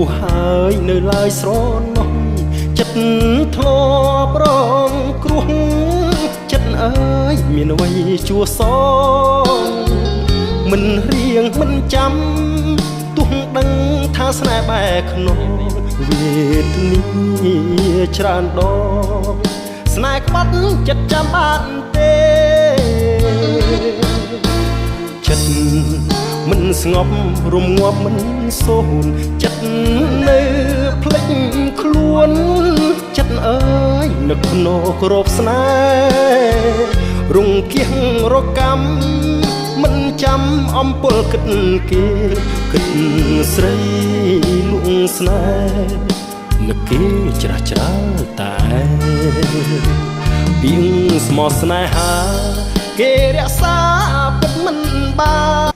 ះហើយនៅឡើយស្រណោះចិត្តធ្លាប់រងគ្រោះចិត្តអើយមានអ្វីជួសងមិនរៀងមិនចាំទោះដឹងថាស្នេហ៍បែកខ្នងវេទនាច្រើនដងស្នេហ៍ក្បត់ចិត្តចាំបានទេចិត្តមិនស្ងប់រំងាប់មិនសូន្យចិត្តនៅភ្លេចខ្លួនចិត្តអើយនឹកភ្នោរកស្នេហ៍រងគៀងរកម្មមិនចាំអំពើគិតគេគិតស្រីលួងស្នេហ៍នឹកគេច្រាស់ច្រាលតែពីងស្មោះស្នេហាគេរក្សាពិតមិនបា